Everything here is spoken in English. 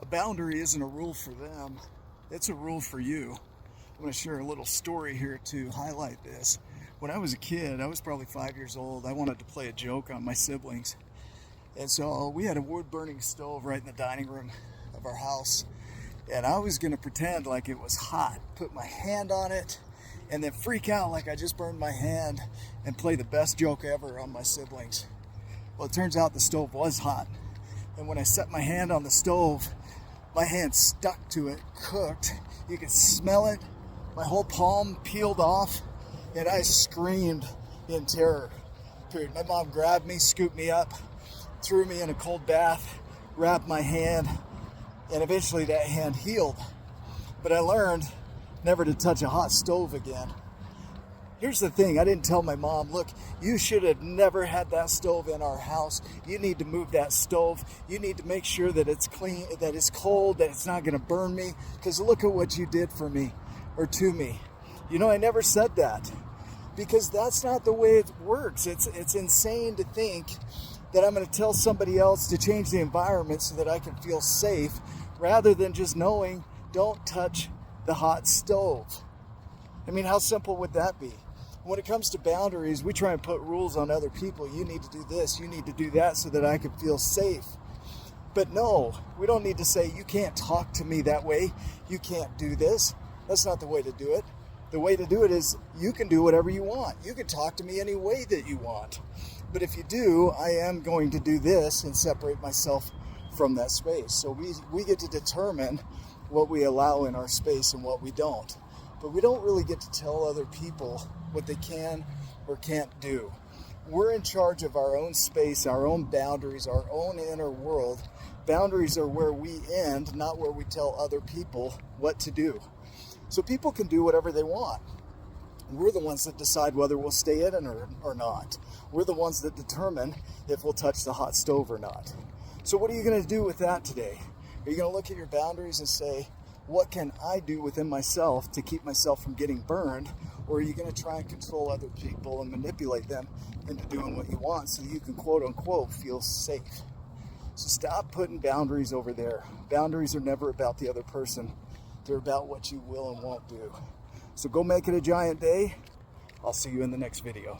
boundary isn't a rule for them, it's a rule for you. I'm going to share a little story here to highlight this. When I was a kid, I was probably 5 years old, I wanted to play a joke on my siblings. And so we had a wood-burning stove right in the dining room of our house. And I was going to pretend like it was hot, put my hand on it, and then freak out like I just burned my hand and play the best joke ever on my siblings. Well, it turns out the stove was hot. And when I set my hand on the stove, my hand stuck to it, cooked. You could smell it. My whole palm peeled off, and I screamed in terror. Dude, my mom grabbed me, scooped me up, threw me in a cold bath, wrapped my hand, and eventually that hand healed. But I learned never to touch a hot stove again. Here's the thing, I didn't tell my mom, look, you should have never had that stove in our house. You need to move that stove. You need to make sure that it's clean, that it's cold, that it's not gonna burn me, because look at what you did for me, or to me. You know, I never said that, because that's not the way it works. It's insane to think that I'm gonna tell somebody else to change the environment so that I can feel safe, rather than just knowing, don't touch the hot stove. I mean, how simple would that be? When it comes to boundaries, we try and put rules on other people. You need to do this, you need to do that so that I can feel safe. But no, we don't need to say, you can't talk to me that way, you can't do this. That's not the way to do it. The way to do it is you can do whatever you want. You can talk to me any way that you want. But if you do, I am going to do this and separate myself from that space. So we get to determine what we allow in our space and what we don't. But we don't really get to tell other people what they can or can't do. We're in charge of our own space, our own boundaries, our own inner world. Boundaries are where we end, not where we tell other people what to do. So people can do whatever they want. We're the ones that decide whether we'll stay in or not. We're the ones that determine if we'll touch the hot stove or not. So what are you going to do with that today? Are you going to look at your boundaries and say, what can I do within myself to keep myself from getting burned? Or are you going to try and control other people and manipulate them into doing what you want so you can, quote unquote, feel safe? So stop putting boundaries over there. Boundaries are never about the other person. They're about what you will and won't do. So go make it a giant day. I'll see you in the next video.